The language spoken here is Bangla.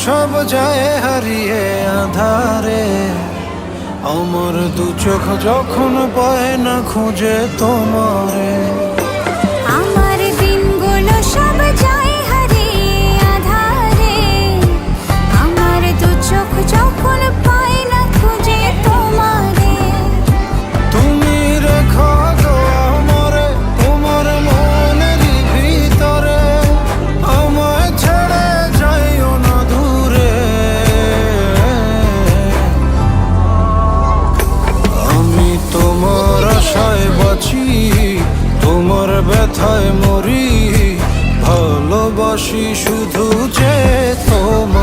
সব যায় হারিয়ে আধারে। আমার দু চোখ যখন পায় না খুঁজে তোমারে। আমার দিনগুলো সব যায় হারিয়ে আঁধারে। আমার দু চোখ যখন পায় না খুঁজে তোমারে। তুমি রেখো গো আমারে তোমার মনের ভিতরে, আমায় ছেড়ে যাইও না দূরে। আমি তোমার আশায় বাঁচি, তোমার ব্যথায় মরি, ভালোবাসি শুধু যে তোমার।